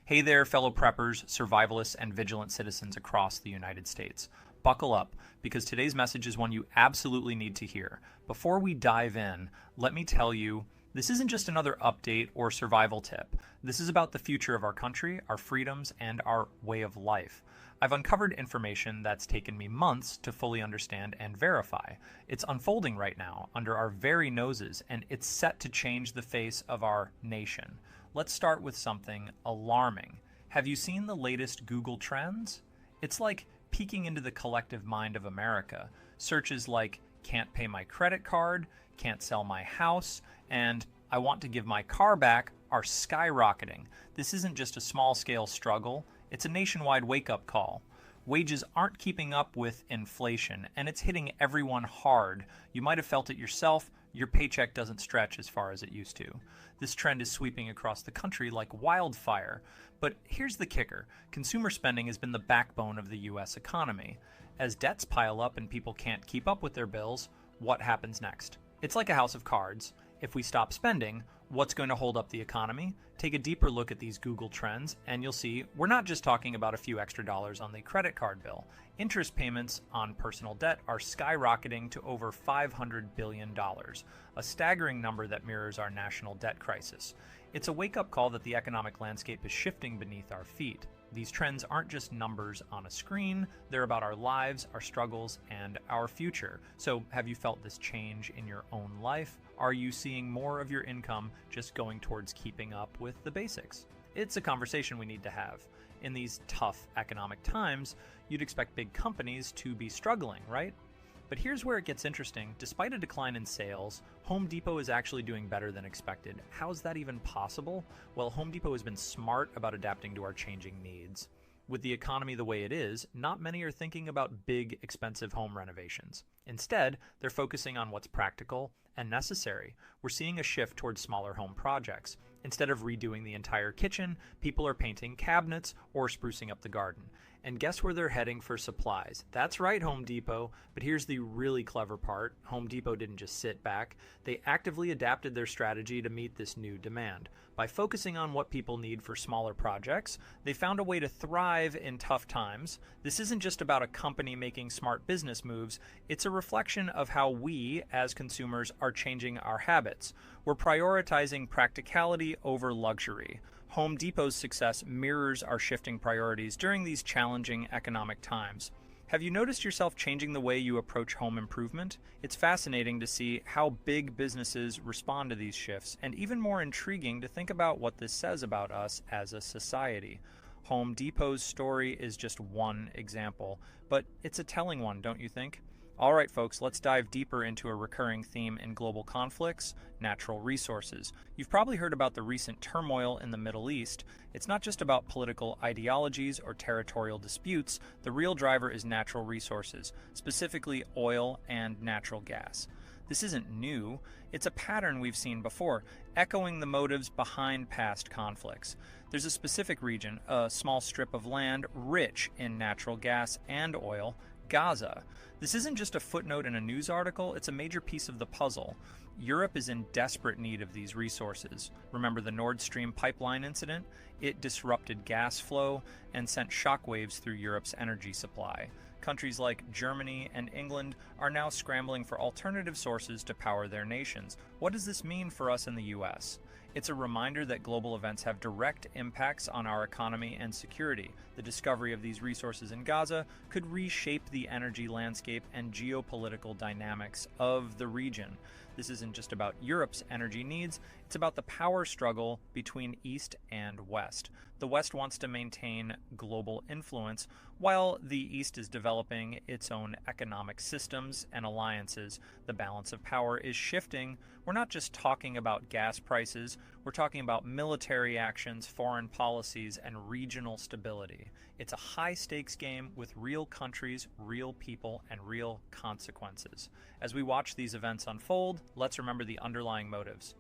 Hey there, fellow preppers, survivalists, and vigilant citizens across the United States. Buckle up, because today's message is one you absolutely need to hear. Before we dive in, let me tell you this isn't just another update or survival tip. This is about the future of our country, our freedoms, and our way of life. I've uncovered information that's taken me months to fully understand and verify. It's unfolding right now under our very noses, and it's set to change the face of our nation. Let's start with something alarming. Have you seen the latest Google Trends? It's like peeking into the collective mind of America. Searches like "can't pay my credit card," "can't sell my house," and "I want to give my car back" are skyrocketing. This isn't just a small-scale struggle, it's a nationwide wake-up call. Wages aren't keeping up with inflation, and it's hitting everyone hard. You might have felt it yourself. Your paycheck doesn't stretch as far as it used to. This trend is sweeping across the country like wildfire. But here's the kicker. Consumer spending has been the backbone of the U.S. economy. As debts pile up and people can't keep up with their bills, what happens next? It's like a house of cards. If we stop spending, what's going to hold up the economy? Take a deeper look at these Google Trends, and you'll see we're not just talking about a few extra dollars on the credit card bill. Interest payments on personal debt are skyrocketing to over $500 billion, a staggering number that mirrors our national debt crisis. It's a wake-up call that the economic landscape is shifting beneath our feet. These trends aren't just numbers on a screen, they're about our lives, our struggles, and our future. So have you felt this change in your own life? Are you seeing more of your income just going towards keeping up with the basics? It's a conversation we need to have. In these tough economic times, you'd expect big companies to be struggling, right? But here's where it gets interesting. Despite a decline in sales, Home Depot is actually doing better than expected. How's that even possible? Well, Home Depot has been smart about adapting to our changing needs. With the economy the way it is, not many are thinking about big, expensive home renovations. Instead, they're focusing on what's practical and necessary. We're seeing a shift towards smaller home projects. Instead of redoing the entire kitchen, people are painting cabinets or sprucing up the garden. And guess where they're heading for supplies? That's right, Home Depot. But here's the really clever part. Home Depot didn't just sit back. They actively adapted their strategy to meet this new demand. By focusing on what people need for smaller projects, they found a way to thrive in tough times. This isn't just about a company making smart business moves. It's a reflection of how we, as consumers, are changing our habits. We're prioritizing practicality over luxury. Home Depot's success mirrors our shifting priorities during these challenging economic times. Have you noticed yourself changing the way you approach home improvement? It's fascinating to see how big businesses respond to these shifts, and even more intriguing to think about what this says about us as a society. Home Depot's story is just one example, but it's a telling one, don't you think? All right, folks, let's dive deeper into a recurring theme in global conflicts: natural resources. You've probably heard about the recent turmoil in the Middle East. It's not just about political ideologies or territorial disputes. The real driver is natural resources, specifically oil and natural gas. This isn't new. It's a pattern we've seen before, echoing the motives behind past conflicts. There's a specific region, a small strip of land rich in natural gas and oil: Gaza. This isn't just a footnote in a news article, it's a major piece of the puzzle. Europe is in desperate need of these resources. Remember the Nord Stream pipeline incident? It disrupted gas flow and sent shockwaves through Europe's energy supply. Countries like Germany and England are now scrambling for alternative sources to power their nations. What does this mean for us in the US? It's a reminder that global events have direct impacts on our economy and security. The discovery of these resources in Gaza could reshape the energy landscape and geopolitical dynamics of the region. This isn't just about Europe's energy needs, it's about the power struggle between East and West. The West wants to maintain global influence, while the East is developing its own economic systems and alliances. The balance of power is shifting. We're not just talking about gas prices, we're talking about military actions, foreign policies, and regional stability. It's a high-stakes game with real countries, real people, and real consequences. As we watch these events unfold, let's remember the underlying motives.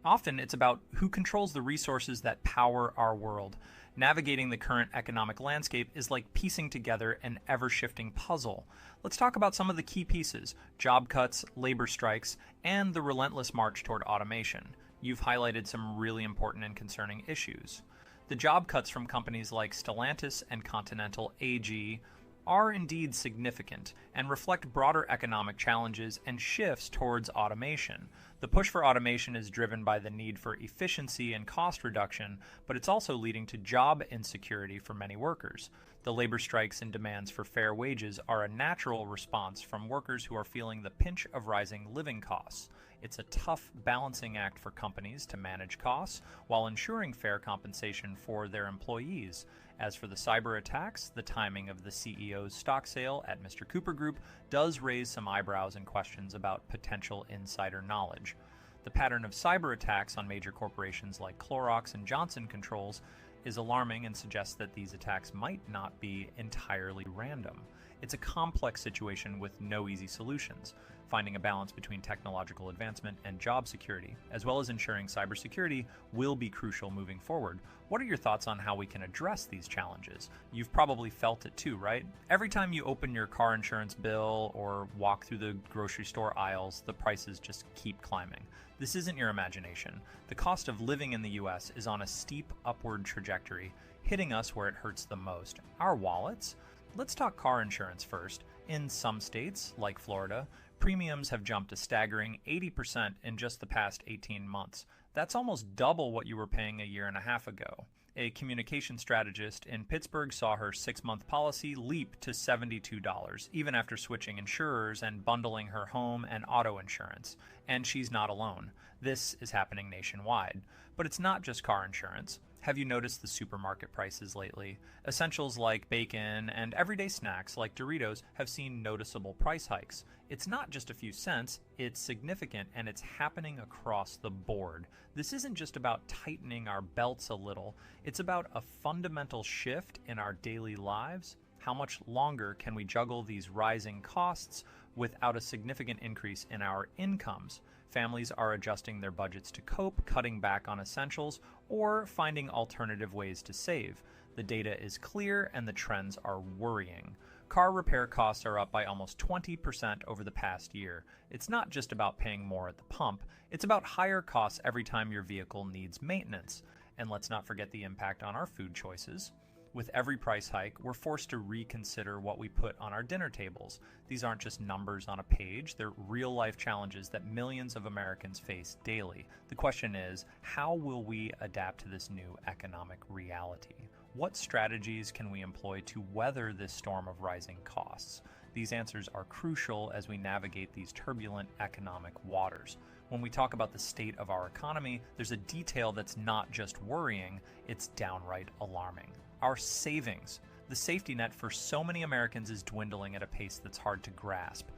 Often it's about who controls the resources that power our world. Navigating the current economic landscape is like piecing together an ever-shifting puzzle. Let's talk about some of the key pieces: job cuts, labor strikes, and the relentless march toward automation. You've highlighted some really important and concerning issues. The job cuts from companies like Stellantis and Continental AG are indeed significant and reflect broader economic challenges and shifts towards automation. The push for automation is driven by the need for efficiency and cost reduction, but it's also leading to job insecurity for many workers. The labor strikes and demands for fair wages are a natural response from workers who are feeling the pinch of rising living costs. It's a tough balancing act for companies to manage costs while ensuring fair compensation for their employees. As for the cyber attacks, the timing of the CEO's stock sale at Mr. Cooper Group does raise some eyebrows and questions about potential insider knowledge. The pattern of cyber attacks on major corporations like Clorox and Johnson Controls is alarming and suggests that these attacks might not be entirely random. It's a complex situation with no easy solutions. Finding a balance between technological advancement and job security, as well as ensuring cybersecurity, will be crucial moving forward. What are your thoughts on how we can address these challenges? You've probably felt it too, right? Every time you open your car insurance bill or walk through the grocery store aisles, the prices just keep climbing. This isn't your imagination. The cost of living in the US is on a steep upward trajectory, hitting us where it hurts the most, our wallets. Let's talk car insurance first. In some states, like Florida, premiums have jumped a staggering 80% in just the past 18 months. That's almost double what you were paying a year and a half ago. A communication strategist in Pittsburgh saw her 6-month policy leap to $72, even after switching insurers and bundling her home and auto insurance. And she's not alone. This is happening nationwide. But it's not just car insurance. Have you noticed the supermarket prices lately? Essentials like bacon and everyday snacks like Doritos have seen noticeable price hikes. It's not just a few cents, it's significant, and it's happening across the board. This isn't just about tightening our belts a little, it's about a fundamental shift in our daily lives. How much longer can we juggle these rising costs without a significant increase in our incomes? Families are adjusting their budgets to cope, cutting back on essentials, or finding alternative ways to save. The data is clear and the trends are worrying. Car repair costs are up by almost 20% over the past year. It's not just about paying more at the pump, it's about higher costs every time your vehicle needs maintenance. And let's not forget the impact on our food choices. With every price hike, we're forced to reconsider what we put on our dinner tables. These aren't just numbers on a page, they're real-life challenges that millions of Americans face daily. The question is, how will we adapt to this new economic reality? What strategies can we employ to weather this storm of rising costs? These answers are crucial as we navigate these turbulent economic waters. When we talk about the state of our economy, there's a detail that's not just worrying, it's downright alarming. Our savings. The safety net for so many Americans is dwindling at a pace that's hard to grasp.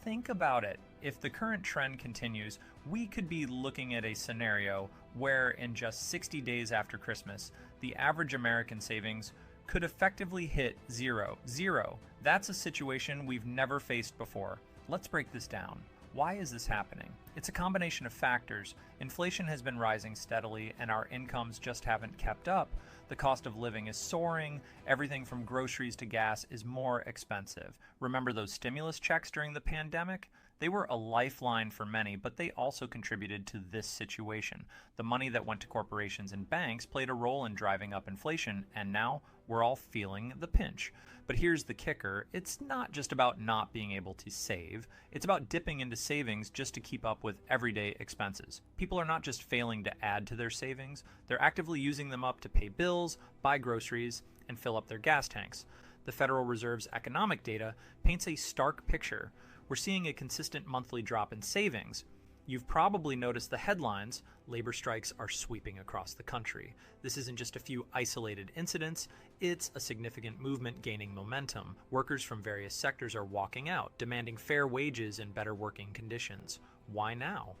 Think about it. If the current trend continues, we could be looking at a scenario where in just 60 days after Christmas, the average American savings could effectively hit zero. Zero. That's a situation we've never faced before. Let's break this down. Why is this happening? It's a combination of factors. Inflation has been rising steadily and our incomes just haven't kept up. The cost of living is soaring. Everything from groceries to gas is more expensive. Remember those stimulus checks during the pandemic? They were a lifeline for many, but they also contributed to this situation. The money that went to corporations and banks played a role in driving up inflation, and now we're all feeling the pinch. But here's the kicker, it's not just about not being able to save, it's about dipping into savings just to keep up with everyday expenses. People are not just failing to add to their savings, they're actively using them up to pay bills, buy groceries, and fill up their gas tanks. The Federal Reserve's economic data paints a stark picture. We're seeing a consistent monthly drop in savings. You've probably noticed the headlines, labor strikes are sweeping across the country. This isn't just a few isolated incidents, it's a significant movement gaining momentum. Workers from various sectors are walking out, demanding fair wages and better working conditions. Why now?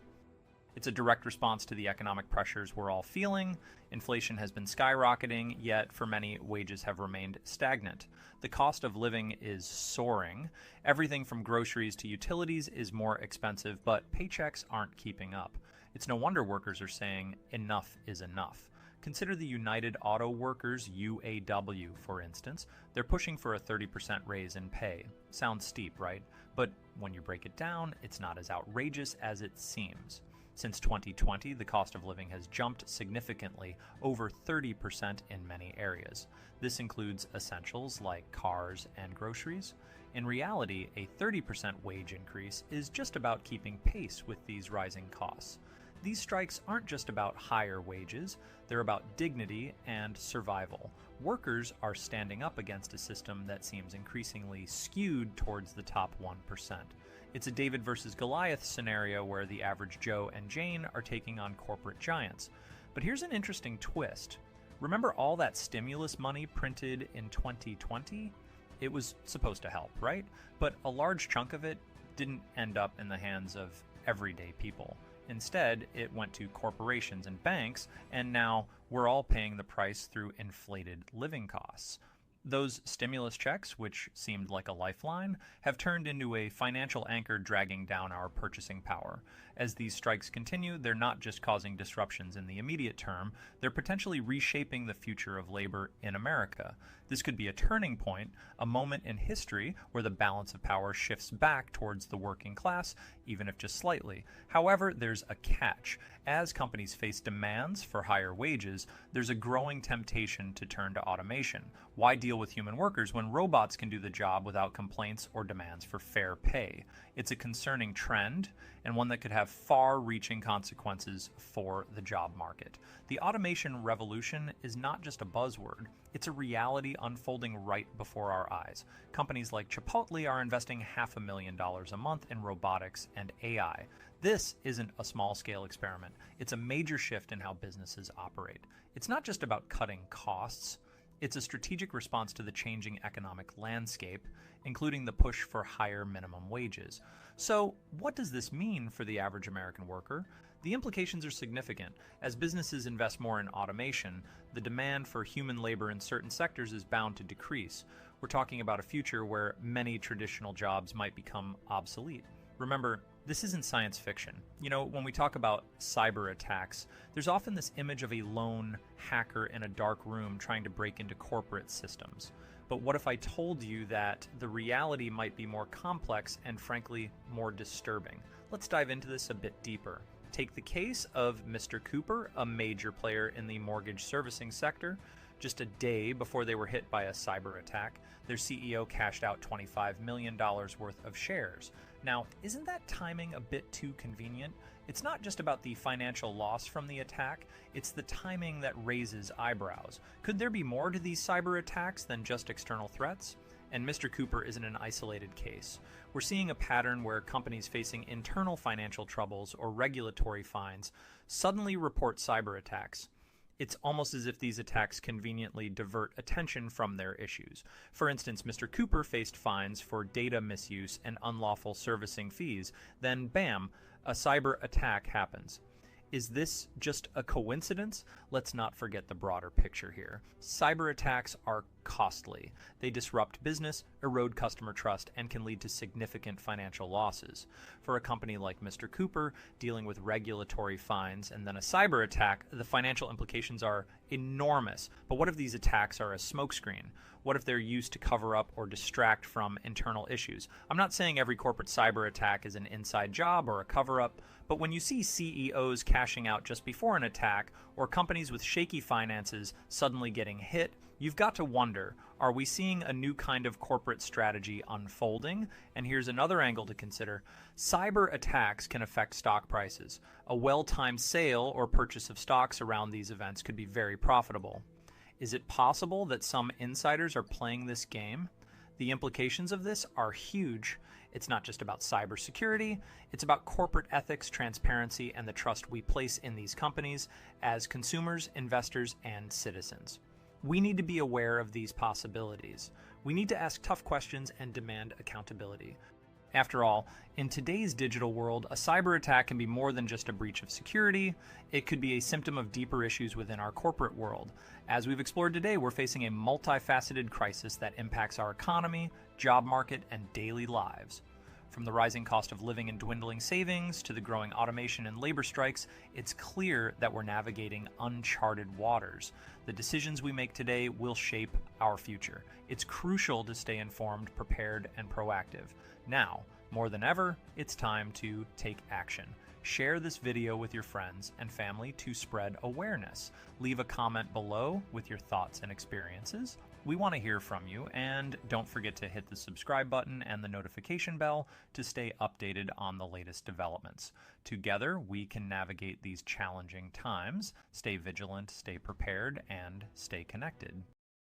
It's a direct response to the economic pressures we're all feeling. Inflation has been skyrocketing, yet for many, wages have remained stagnant. The cost of living is soaring. Everything from groceries to utilities is more expensive, but paychecks aren't keeping up. It's no wonder workers are saying enough is enough. Consider the United Auto Workers, UAW, for instance. They're pushing for a 30% raise in pay. Sounds steep, right? But when you break it down, it's not as outrageous as it seems. Since 2020, the cost of living has jumped significantly, over 30% in many areas. This includes essentials like cars and groceries. In reality, a 30% wage increase is just about keeping pace with these rising costs. These strikes aren't just about higher wages, they're about dignity and survival. Workers are standing up against a system that seems increasingly skewed towards the top 1%. It's a David versus Goliath scenario where the average Joe and Jane are taking on corporate giants. But here's an interesting twist. Remember all that stimulus money printed in 2020? It was supposed to help, right? But a large chunk of it didn't end up in the hands of everyday people. Instead, it went to corporations and banks, and now we're all paying the price through inflated living costs. Those stimulus checks, which seemed like a lifeline, have turned into a financial anchor dragging down our purchasing power. As these strikes continue, they're not just causing disruptions in the immediate term, they're potentially reshaping the future of labor in America. This could be a turning point, a moment in history where the balance of power shifts back towards the working class, even if just slightly. However, there's a catch. As companies face demands for higher wages, there's a growing temptation to turn to automation. Why deal with human workers when robots can do the job without complaints or demands for fair pay? It's a concerning trend, and one that could have far-reaching consequences for the job market. The automation revolution is not just a buzzword, it's a reality unfolding right before our eyes. Companies like Chipotle are investing $500,000 a month in robotics and AI. This isn't a small-scale experiment. It's a major shift in how businesses operate. It's not just about cutting costs. It's a strategic response to the changing economic landscape, including the push for higher minimum wages. So, what does this mean for the average American worker? The implications are significant. As businesses invest more in automation, the demand for human labor in certain sectors is bound to decrease. We're talking about a future where many traditional jobs might become obsolete. Remember, this isn't science fiction. You know, when we talk about cyber attacks, there's often this image of a lone hacker in a dark room trying to break into corporate systems. But what if I told you that the reality might be more complex and frankly more disturbing? Let's dive into this a bit deeper. Take the case of Mr. Cooper, a major player in the mortgage servicing sector. Just a day before they were hit by a cyber attack, their CEO cashed out $25 million worth of shares. Now, isn't that timing a bit too convenient? It's not just about the financial loss from the attack, it's the timing that raises eyebrows. Could there be more to these cyber attacks than just external threats? And Mr. Cooper isn't an isolated case. We're seeing a pattern where companies facing internal financial troubles or regulatory fines suddenly report cyber attacks. It's almost as if these attacks conveniently divert attention from their issues. For instance, Mr. Cooper faced fines for data misuse and unlawful servicing fees. Then, bam, a cyber attack happens. Is this just a coincidence? Let's not forget the broader picture here. Cyber attacks are costly. They disrupt business, erode customer trust, and can lead to significant financial losses. For a company like Mr. Cooper, dealing with regulatory fines and then a cyber attack, the financial implications are enormous. But what if these attacks are a smokescreen? What if they're used to cover up or distract from internal issues? I'm not saying every corporate cyber attack is an inside job or a cover-up, but when you see CEOs cashing out just before an attack, or companies with shaky finances suddenly getting hit, you've got to wonder, are we seeing a new kind of corporate strategy unfolding? And here's another angle to consider. Cyber attacks can affect stock prices. A well-timed sale or purchase of stocks around these events could be very profitable. Is it possible that some insiders are playing this game? The implications of this are huge. It's not just about cybersecurity, it's about corporate ethics, transparency, and the trust we place in these companies as consumers, investors, and citizens. We need to be aware of these possibilities. We need to ask tough questions and demand accountability. After all, in today's digital world, a cyber attack can be more than just a breach of security. It could be a symptom of deeper issues within our corporate world. As we've explored today, we're facing a multifaceted crisis that impacts our economy, job market, and daily lives. From the rising cost of living and dwindling savings to the growing automation and labor strikes, it's clear that we're navigating uncharted waters. The decisions we make today will shape our future. It's crucial to stay informed, prepared, and proactive. Now, more than ever, it's time to take action. Share this video with your friends and family to spread awareness. Leave a comment below with your thoughts and experiences. We want to hear from you, and don't forget to hit the subscribe button and the notification bell to stay updated on the latest developments. Together, we can navigate these challenging times, stay vigilant, stay prepared, and stay connected.